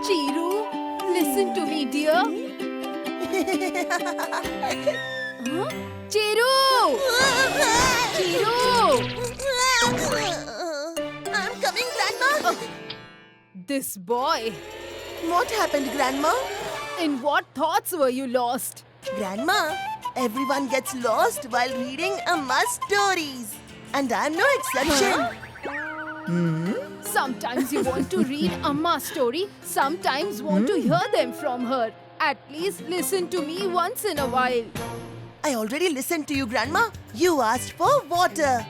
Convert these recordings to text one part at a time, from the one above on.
Chiru, listen to me, dear. Huh? Chiru! Chiru! I'm coming, Grandma. This boy. What happened, Grandma? In what thoughts were you lost? Grandma, everyone gets lost while reading Amma's stories. And I'm no exception. Sometimes you want to read Amma's story, sometimes want to hear them from her. At least listen to me once in a while. I already listened to you, Grandma. You asked for water.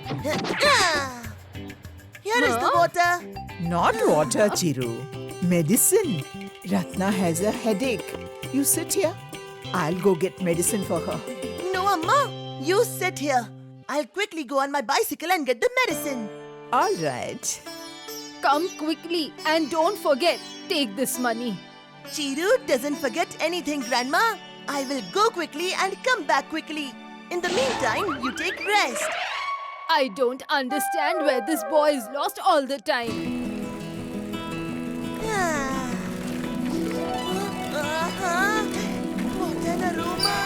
Here is the Huh? water. Not water, Chiru. Medicine. Ratna has a headache. You sit here. I'll go get medicine for her. No, Amma. You sit here. I'll quickly go on my bicycle and get the medicine. All right. Come quickly and don't forget, take this money. Chiru doesn't forget anything, Grandma. I will go quickly and come back quickly. In the meantime, you take rest. I don't understand where this boy is lost all the time. What an aroma!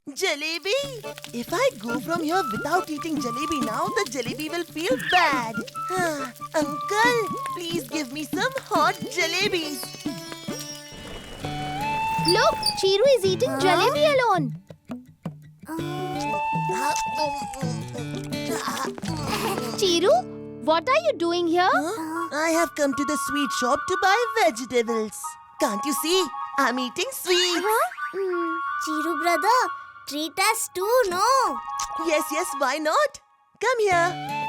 Jalebi? If I go from here without eating jalebi now, the jalebi will feel bad. Uncle, please give me some hot jalebis. Look, Chiru is eating jalebi alone. Chiru, what are you doing here? I have come to the sweet shop to buy vegetables. Can't you see? I'm eating sweets. Chiru brother, treat us too, no? Yes, why not? Come here.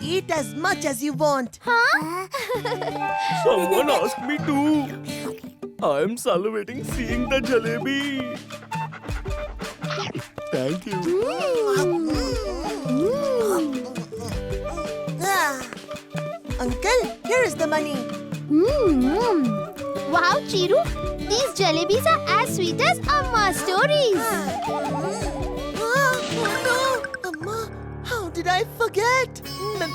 Eat as much as you want. Someone asked me to. I'm salivating seeing the jalebi. Thank you. Uncle, here is the money. Wow, Chiru, these jalebis are as sweet as Amma's stories. Oh no! Amma, how did I forget?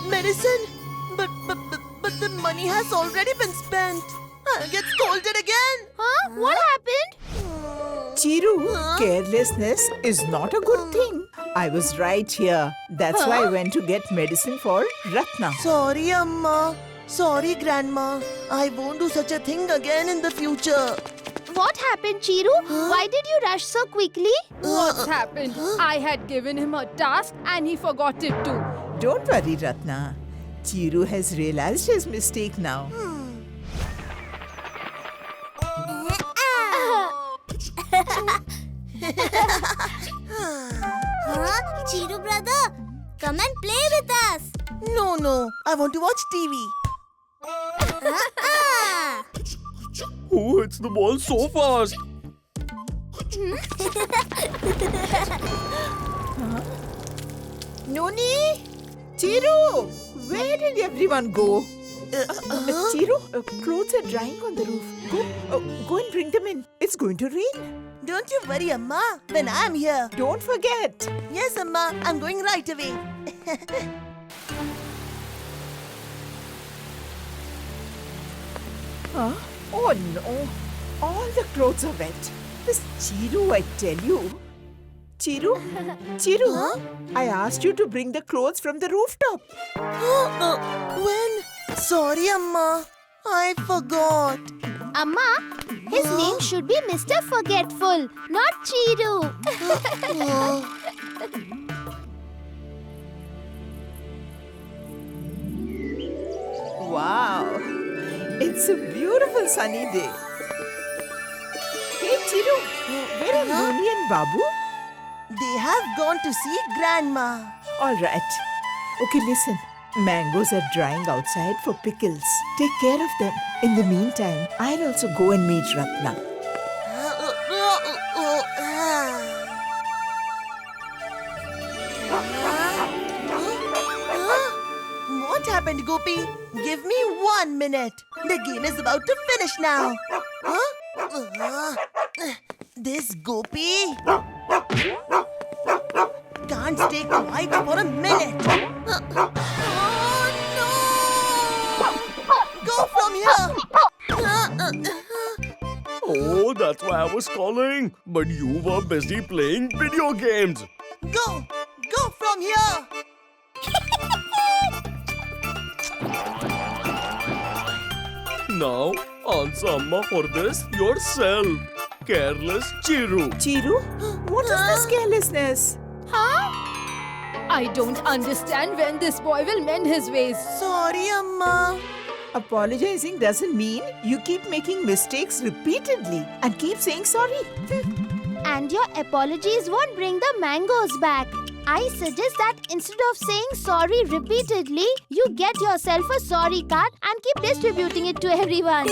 Medicine? But the money has already been spent. I'll get scolded again. Huh? What happened? Chiru, carelessness is not a good thing. I was right here. That's why I went to get medicine for Ratna. Sorry, Amma. Sorry, Grandma. I won't do such a thing again in the future. What happened, Chiru? Why did you rush so quickly? What's happened? I had given him a task and he forgot it too. Don't worry, Ratna. Chiru has realized his mistake now. Chiru brother, come and play with us. No. I want to watch TV. Who hits the ball so fast? Noni! Chiru! Where did everyone go? Chiru, clothes are drying on the roof. Go and bring them in. It's going to rain. Don't you worry, Amma. When I'm here. Don't forget. Yes, Amma. I'm going right away. Huh? Oh no. All the clothes are wet. This Chiru, I tell you. Chiru? I asked you to bring the clothes from the rooftop. When? Sorry, Amma. I forgot. Amma, his name should be Mr. Forgetful, not Chiru. Wow. It's a beautiful sunny day. Hey, Chiru, where are Noni and Babu? They have gone to see Grandma. All right. Okay, listen. Mangoes are drying outside for pickles. Take care of them. In the meantime, I'll also go and meet Ratna. What happened, Gopi? Give me 1 minute. The game is about to finish now. This Gopi can't stay quiet for a minute. Oh no! That's why I was calling. But you were busy playing video games. Go! Go from here! Now, answer Amma for this yourself. Careless Chiru. Chiru, what is this carelessness? I don't understand when this boy will mend his ways. Sorry, Amma. Apologizing doesn't mean you keep making mistakes repeatedly and keep saying sorry. And your apologies won't bring the mangoes back. I suggest that instead of saying sorry repeatedly, you get yourself a sorry card and keep distributing it to everyone.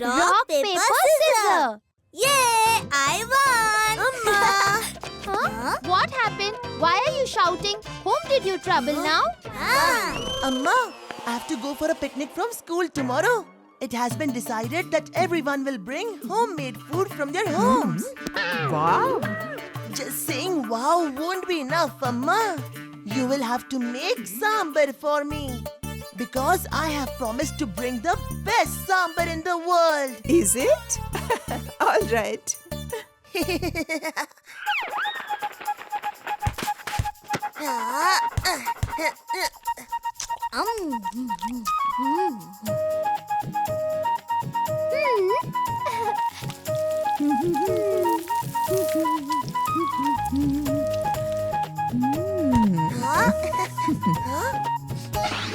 Rock, paper, scissors. Yay! I won! Amma! Huh? What happened? Why are you shouting? Whom did you trouble now? Amma, I have to go for a picnic from school tomorrow. It has been decided that everyone will bring homemade food from their homes. Wow. Just saying wow won't be enough, Amma. You will have to make sambar for me. Because I have promised to bring the best sambar in the world. Is it? All right.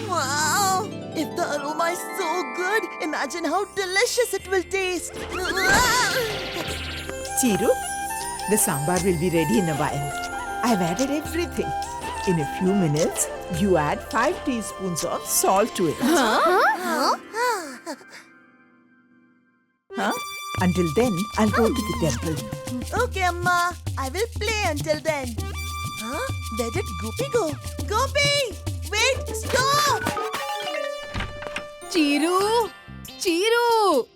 Wow! If the aroma is so good, imagine how delicious it will taste. Chiru, the sambar will be ready in a while. I've added everything. In a few minutes, you add 5 teaspoons of salt to it. Huh? Until then, I'll go to the temple. Okay, Amma. I will play until then. Huh? Where did Gopi go? Gopi! Wait! Stop! Chiru! Chiru!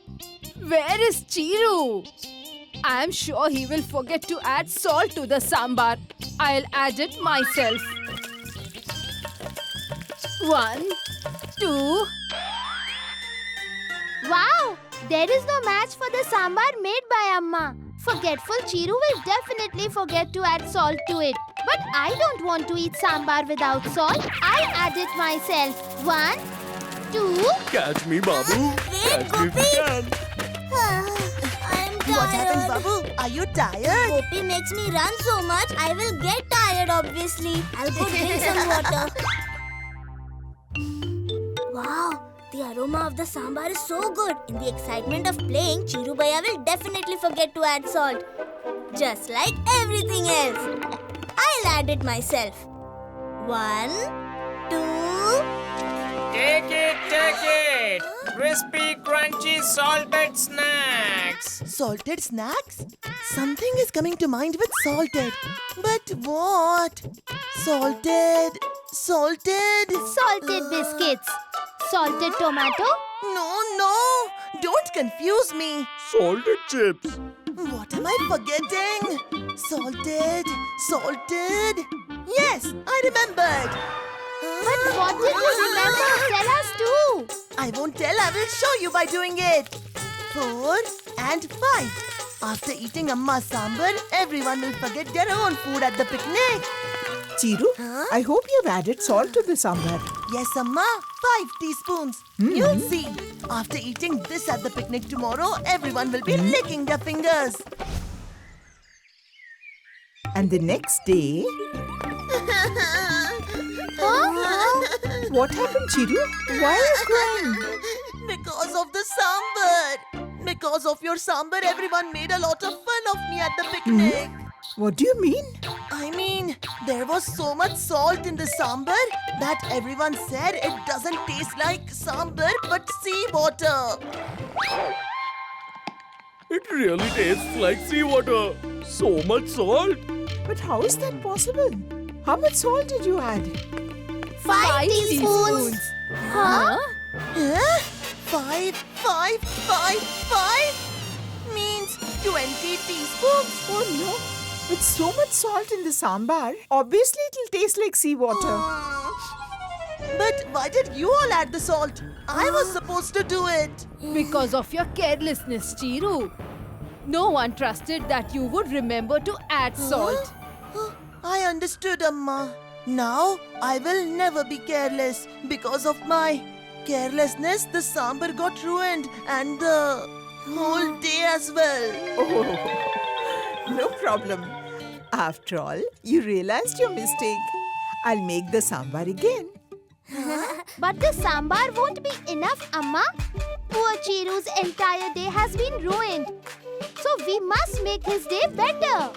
Where is Chiru? I'm sure he will forget to add salt to the sambar. I'll add it myself. 1, 2. Wow! There is no match for the sambar made by Amma. Forgetful Chiru will definitely forget to add salt to it. But I don't want to eat sambar without salt. I'll add it myself. 1, 2. Catch me, Babu. Catch me if you can. I'm tired. What happened, Babu? Are you tired? Gopi makes me run so much, I will get tired obviously. I'll go drink some water. Wow, the aroma of the sambar is so good. In the excitement of playing, Chiru Bhaiya will definitely forget to add salt. Just like everything else. I'll add it myself. 1, 2. Take it! Crispy, crunchy, salted snacks! Salted snacks? Something is coming to mind with salted. But what? Salted. Salted biscuits. Salted tomato. No. Don't confuse me. Salted chips. What am I forgetting? Salted. Yes, I remembered. But what did you remember? Tell us too. I won't tell, I will show you by doing it. 4 and 5. After eating Amma's sambar, everyone will forget their own food at the picnic. Chiru, I hope you've added salt to the sambar. Yes, Amma, 5 teaspoons. You'll see. After eating this at the picnic tomorrow, everyone will be licking their fingers. And the next day... What happened, Chiru? Why are you crying? Because of the sambar. Because of your sambar, everyone made a lot of fun of me at the picnic. What do you mean? I mean, there was so much salt in the sambar that everyone said it doesn't taste like sambar but seawater. It really tastes like seawater. So much salt. But how is that possible? How much salt did you add? 5 teaspoons. Huh? Huh? 5 means 20 teaspoons. Oh no. With so much salt in the sambar, obviously it'll taste like seawater. But why did you all add the salt? I was supposed to do it. Because of your carelessness, Chiru. No one trusted that you would remember to add salt. I understood, Amma. Now I will never be careless. Because of my carelessness, the sambar got ruined and the whole day as well. Oh, no problem. After all, you realized your mistake. I'll make the sambar again. But the sambar won't be enough, Amma. Poor Chiru's entire day has been ruined. So we must make his day better.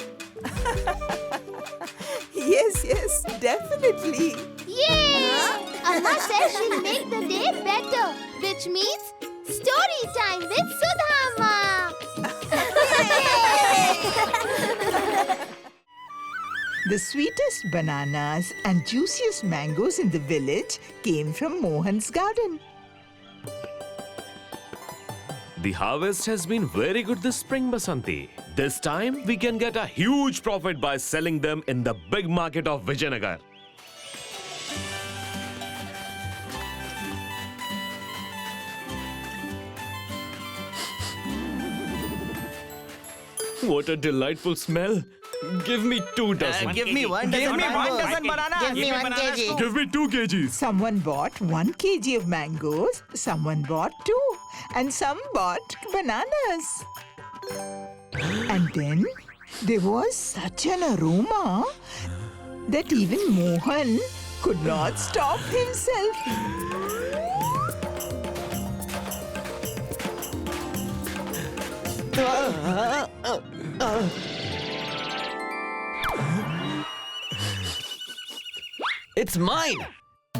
Yes, definitely. Yay! Amma says she'll make the day better, which means story time with Sudhamma. The sweetest bananas and juiciest mangoes in the village came from Mohan's garden. The harvest has been very good this spring, Basanti. This time, we can get a huge profit by selling them in the big market of Vijayanagar. What a delightful smell. Give me 2 dozen. Give me one dozen bananas. Give me 1 kg. Give me 2 kgs. Someone bought 1 kg of mangoes, someone bought 2, and some bought bananas. And then there was such an aroma that even Mohan could not stop himself. It's mine!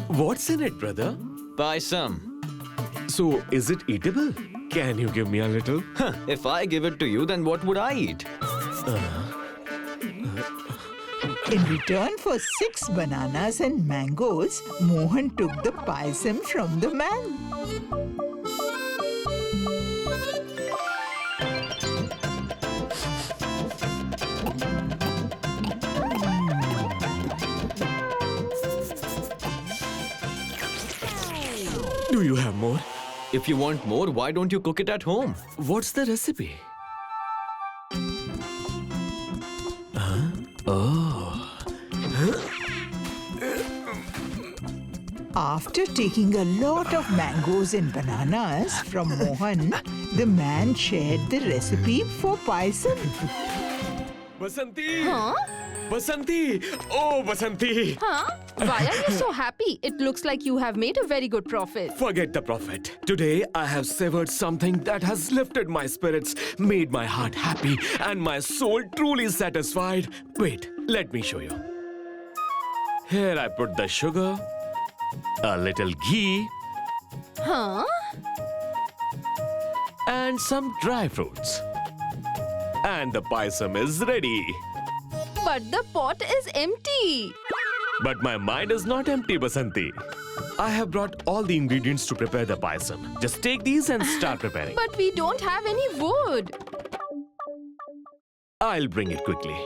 What's in it, brother? Buy some. So, is it eatable? Can you give me a little? Huh, if I give it to you, then what would I eat? In return for 6 bananas and mangoes, Mohan took the payasam from the man. Do you have more? If you want more, why don't you cook it at home? What's the recipe? Oh. After taking a lot of mangoes and bananas from Mohan, the man shared the recipe for payasam. Basanti! Huh? Basanti! Oh, Basanti! Huh? Why are you so happy? It looks like you have made a very good profit. Forget the profit. Today, I have savored something that has lifted my spirits, made my heart happy, and my soul truly satisfied. Wait, let me show you. Here I put the sugar, a little ghee, Huh? and some dry fruits. And the payasam is ready. But the pot is empty. But my mind is not empty, Basanti. I have brought all the ingredients to prepare the payasam. Just take these and start preparing. But we don't have any wood. I'll bring it quickly.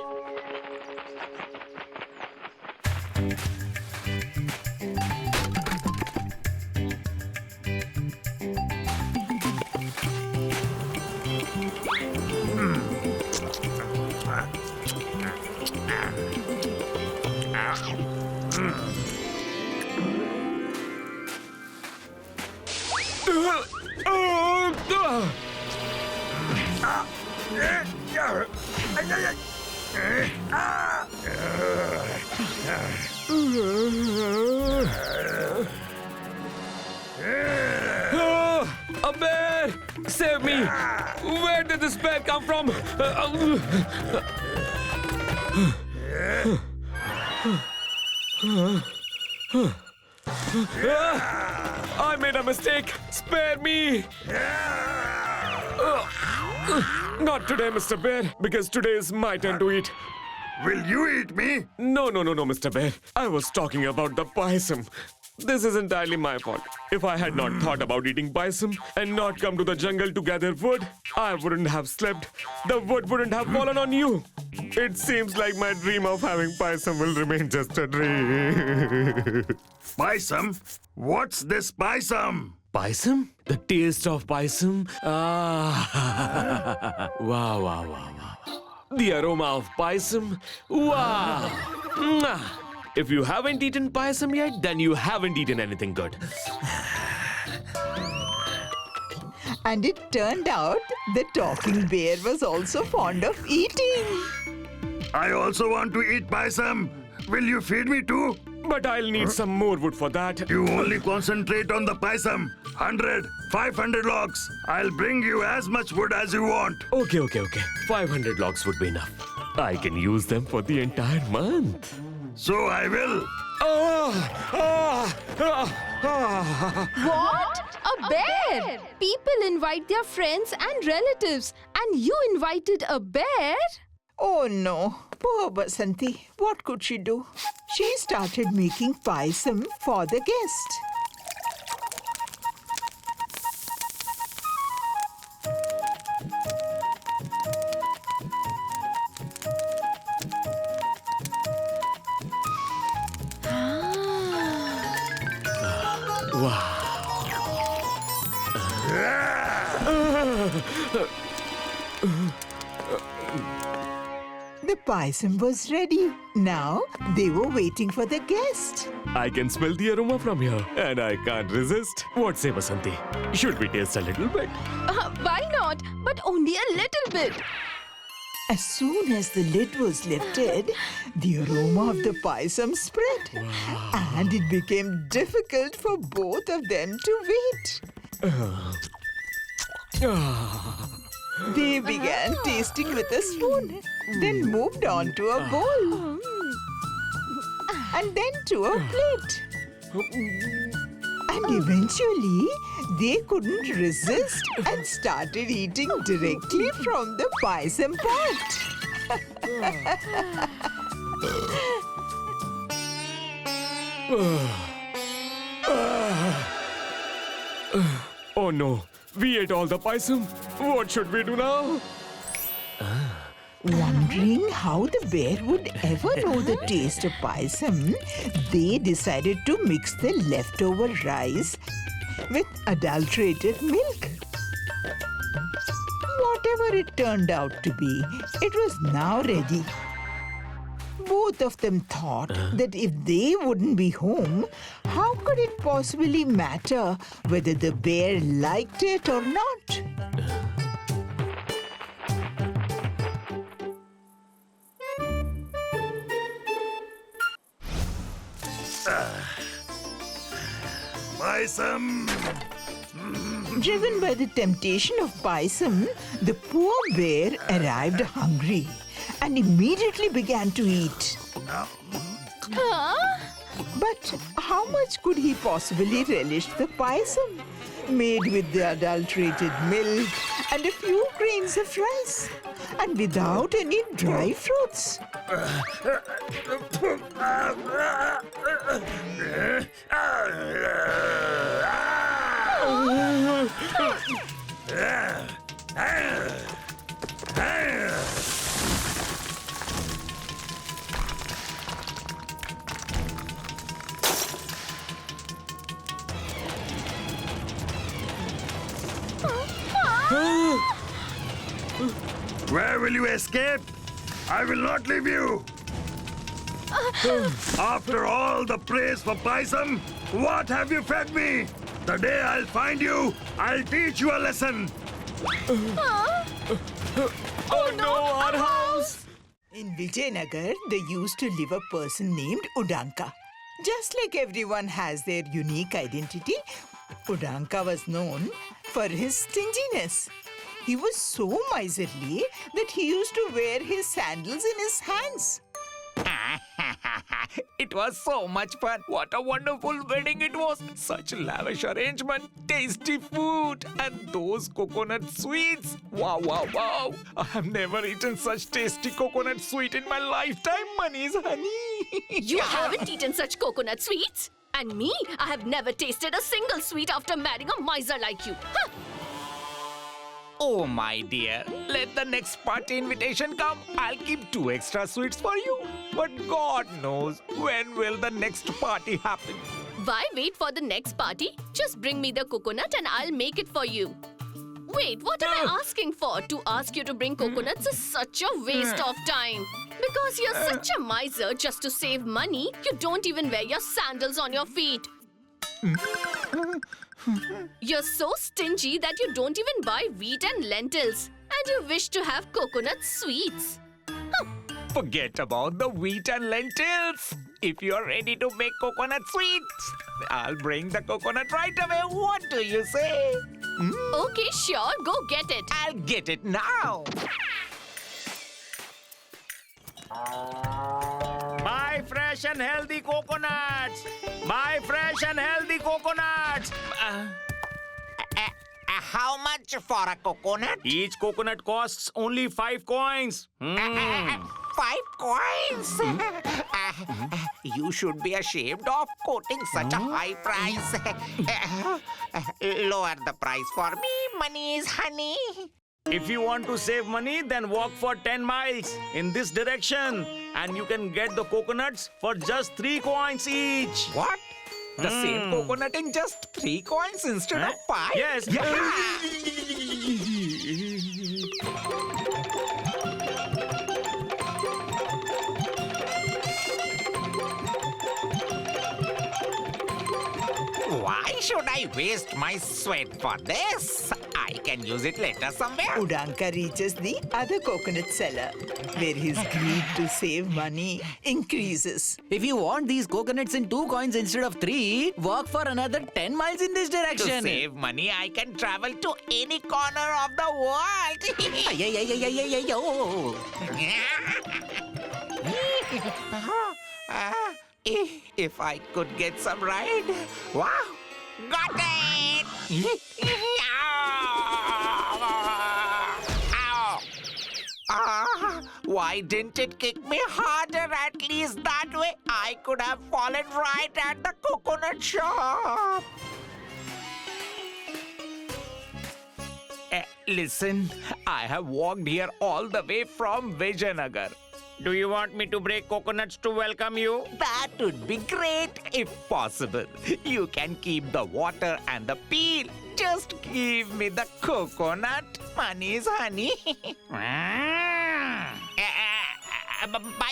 A bear! Save me! Where did this bear come from? I made a mistake! Spare me! Not today, Mr. Bear, because today is my turn to eat. Will you eat me? No, Mr. Bear. I was talking about the payasam. This is entirely my fault. If I had not thought about eating paisam and not come to the jungle to gather wood, I wouldn't have slept. The wood wouldn't have fallen on you. It seems like my dream of having paisam will remain just a dream. Paisam? What's this paisam? Paisam? The taste of paisam? Ah. Wow, wow, wow, wow. The aroma of paisam? Wow. Mwah. If you haven't eaten paisam yet, then you haven't eaten anything good. And it turned out the talking bear was also fond of eating. I also want to eat paisam. Will you feed me too? But I'll need some more wood for that. You only concentrate on the paisam. 100, 500 logs. I'll bring you as much wood as you want. Okay. 500 logs would be enough. I can use them for the entire month. So I will. What? A bear? People invite their friends and relatives, and you invited a bear? Oh no, poor Basanti. What could she do? She started making paisam for the guest. Wow. The paisam was ready. Now they were waiting for the guest. I can smell the aroma from here, and I can't resist. What say, Basanti? Should we taste a little bit? Why not? But only a little bit. As soon as the lid was lifted, the aroma of the paisam spread. And it became difficult for both of them to wait. They began tasting with a spoon, then moved on to a bowl, and then to a plate. And eventually, they couldn't resist and started eating directly from the paisam pot. Oh no, we ate all the paisam. What should we do now? Wondering how the bear would ever know the taste of paisam, they decided to mix the leftover rice with adulterated milk. Whatever it turned out to be, it was now ready. Both of them thought that if they wouldn't be home, how could it possibly matter whether the bear liked it or not? Paisam. Driven by the temptation of paisam, the poor bear arrived hungry and immediately began to eat. But how much could he possibly relish the paisam, made with the adulterated milk and a few grains of rice, and without any dry fruits? Where will you escape? I will not leave you. After all the praise for paisam, what have you fed me? The day I'll find you, I'll teach you a lesson. Oh no, our house! In Vijayanagar, there used to live a person named Udanka. Just like everyone has their unique identity, Udanka was known for his stinginess. He was so miserly that he used to wear his sandals in his hands. It was so much fun. What a wonderful wedding it was. Such lavish arrangement, tasty food, and those coconut sweets. Wow, wow, wow. I have never eaten such tasty coconut sweet in my lifetime, Mani's honey. You haven't eaten such coconut sweets? And me, I have never tasted a single sweet after marrying a miser like you. Huh. Oh, my dear, let the next party invitation come. I'll keep 2 extra sweets for you. But God knows when will the next party happen. Why wait for the next party? Just bring me the coconut and I'll make it for you. Wait, what am I asking for? To ask you to bring coconuts is such a waste of time. Because you're such a miser, just to save money, you don't even wear your sandals on your feet. You're so stingy that you don't even buy wheat and lentils. And you wish to have coconut sweets. Forget about the wheat and lentils. If you're ready to make coconut sweets, I'll bring the coconut right away. What do you say? Okay, sure. Go get it. I'll get it now. Buy fresh and healthy coconuts. Buy fresh and healthy coconuts. How much for a coconut? Each coconut costs only 5 coins. 5 coins? You should be ashamed of quoting such a high price. Lower the price for me. Money is honey. If you want to save money, then walk for 10 miles in this direction. And you can get the coconuts for just 3 coins each. What? The same coconut in just 3 coins instead of 5? Yes. Why should I waste my sweat for this? I can use it later somewhere. Udanka reaches the other coconut seller, where his greed to save money increases. If you want these coconuts in 2 coins instead of 3, walk for another 10 miles in this To direction. save money, I can travel to any corner of the world. If I could get some ride. Wow! Got it! Ow! Why didn't it kick me harder? At least that way I could have fallen right at the coconut shop. Listen, I have walked here all the way from Vijayanagar. Do you want me to break coconuts to welcome you? That would be great if possible. You can keep the water and the peel. Just give me the coconut. Money is honey. By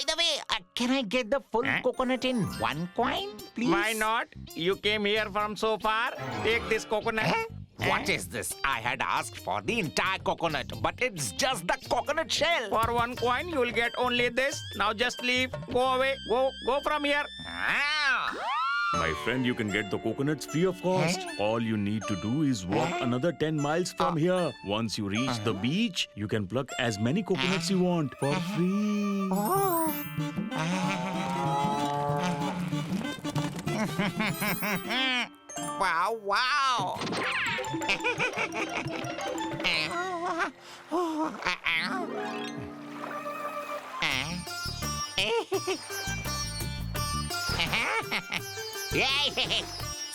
the way, can I get the full coconut in 1 coin, please? Why not? You came here from so far. Take this coconut. What is this? I had asked for the entire coconut, but it's just the coconut shell. For 1 coin, you will get only this. Now just leave. Go away. Go from here. My friend, you can get the coconuts free of cost. All you need to do is walk another 10 miles from here. Once you reach the beach, you can pluck as many coconuts you want for free. Wow, wow.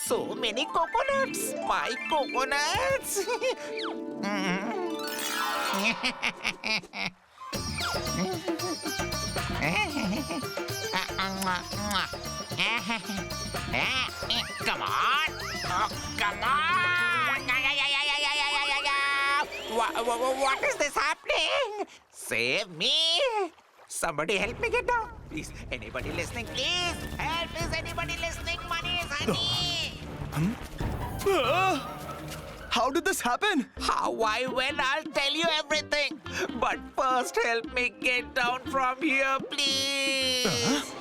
So many coconuts. My coconuts. Come on. Oh, come on. What is this happening? Save me. Somebody help me get down. Please, anybody listening, please. Help, is anybody listening? Money is honey. How did this happen? How, why, when? I'll tell you everything. But first, help me get down from here, please.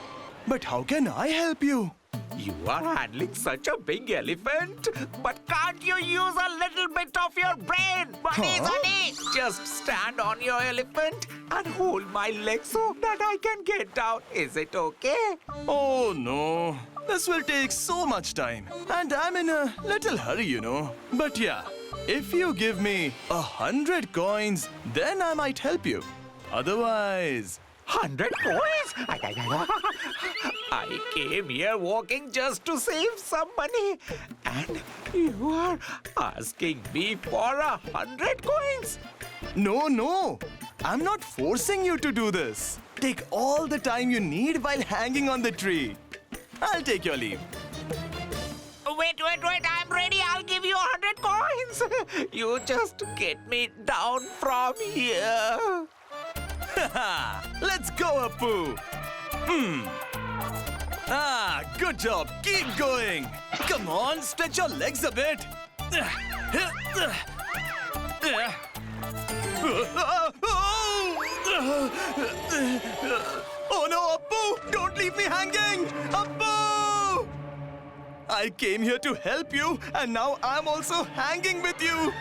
But how can I help you? You are handling such a big elephant, but can't you use a little bit of your brain? Bunny, honey, just stand on your elephant and hold my leg so that I can get down. Is it okay? Oh no, this will take so much time. And I'm in a little hurry, you know. But yeah, if you give me 100 coins, then I might help you. Otherwise... 100 coins? I came here walking just to save some money. And you are asking me for 100 coins? No. I'm not forcing you to do this. Take all the time you need while hanging on the tree. I'll take your leave. Wait, I'm ready. I'll give you 100 coins. You just get me down from here. Let's go, Appu. Good job. Keep going. Come on, stretch your legs a bit. Oh no, Appu! Don't leave me hanging! Appu! I came here to help you, and now I'm also hanging with you.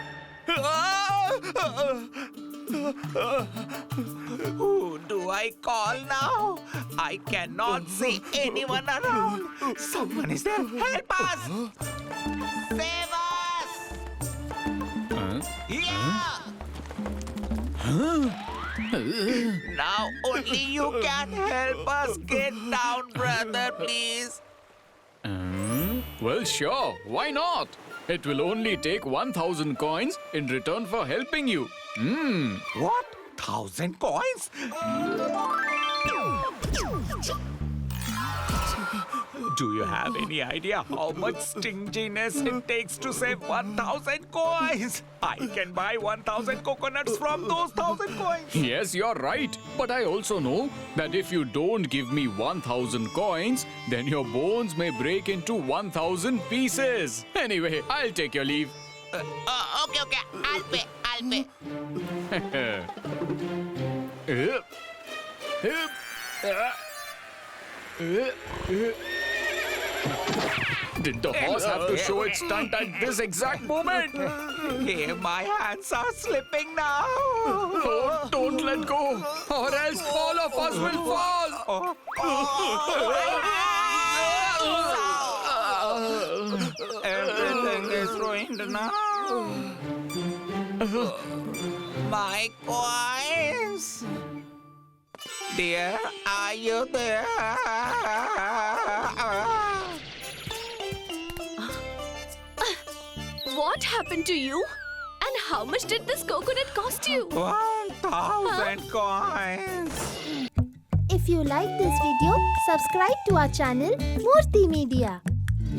Who do I call now? I cannot see anyone around. Someone is there. Help us! Save us! Yeah! Now only you can help us get down, brother, please. Well, sure. Why not? It will only take 1,000 coins in return for helping you. What? 1,000 coins? Do you have any idea how much stinginess it takes to save 1,000 coins? I can buy 1,000 coconuts from those 1,000 coins. Yes, you're right. But I also know that if you don't give me 1,000 coins, then your bones may break into 1,000 pieces. Anyway, I'll take your leave. Okay. I'll pay. Did the horse have to show its stunt at this exact moment? Hey, my hands are slipping now. Oh, don't let go, or else all of us will fall. Everything is ruined now. My coins. Dear, are you there? What happened to you? And how much did this coconut cost you? 1,000 coins. If you like this video, subscribe to our channel Murthy Media.